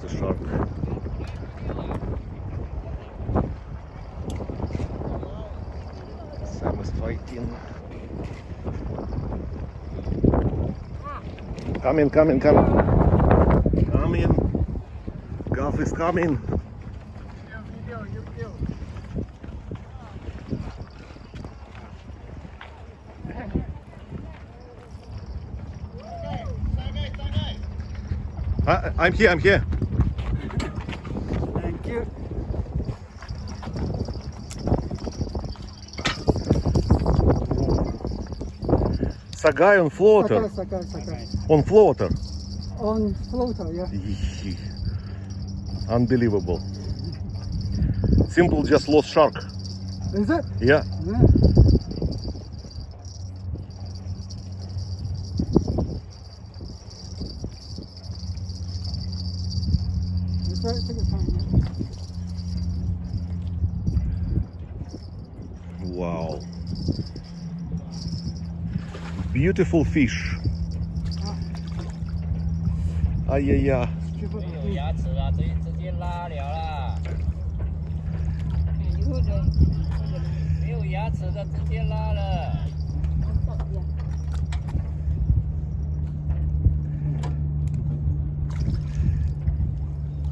the shark. Sam is fighting. Coming. Coming. Gulf is coming. I'm here. Thank you. Sagai on floater. Sagai. On floater. On floater, yeah. Unbelievable. Simple just lost shark. Is it? Yeah. It's right, take your time, yeah. Wow. Beautiful fish.哎呀呀！没有牙齿了，直接拉了啦。没有牙齿的直接拉了。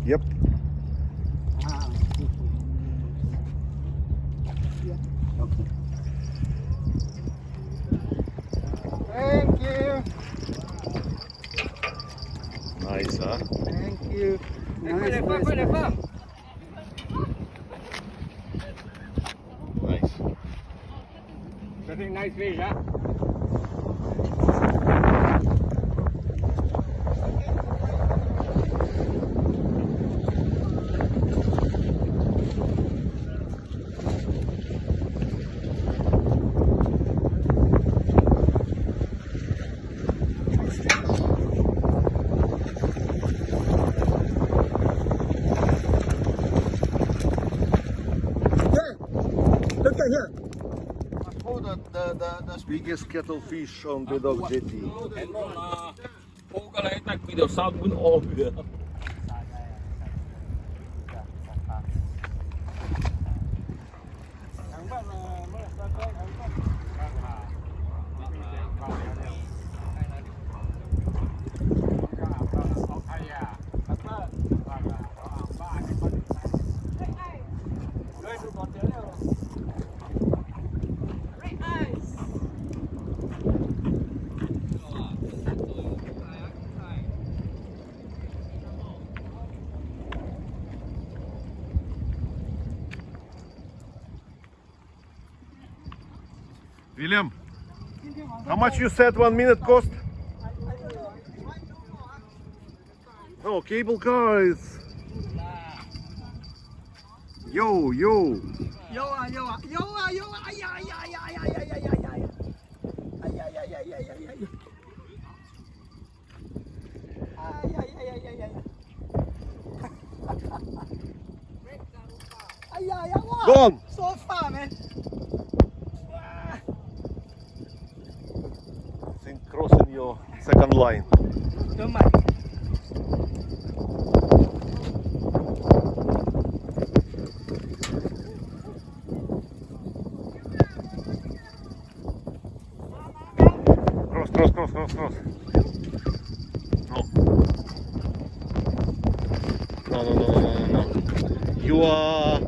Yep. Thank you. Nice, huh? Thank you.快点放！ Nice. Getting nice fish, huh? Look at here. The biggest kettlefish on Bedok Jetty. 睇到啦，鋪過嚟得佢條三碗鱷嘅。William, how much you said 1 minute cost? No, cable car is. Yo. 有啊，哎呀，哎呀，哇 Gone. So far, man. Think crossing your second line. Don't mind. Cross. No. You are.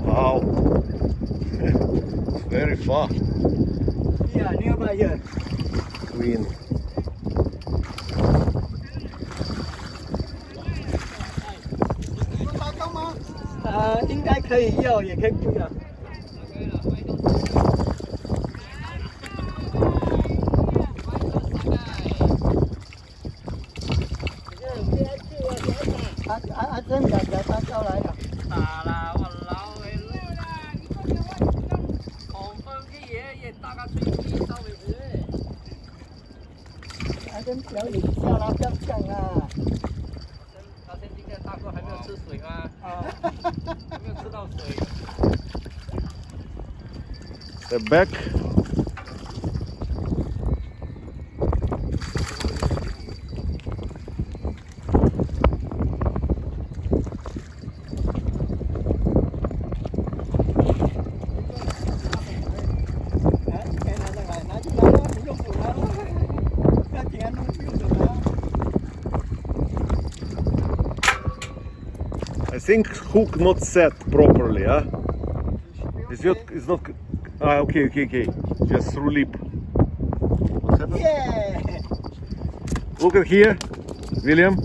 Wow. It's very far. Yeah, nearby here. Queen. 应该可以要，也可以不要。真的他叫来了。打啦，我老嘅狂風嘅嘢，亦打架飛機收嚟佢。跟表演一下啦，不要这样啦。发现今天大哥还没有吃水吗？啊，还没有吃到水。 The back. I think hook not set properly, huh? It's not. Ah, okay. Just through lip. What's happened? Yeah. Look at here, William.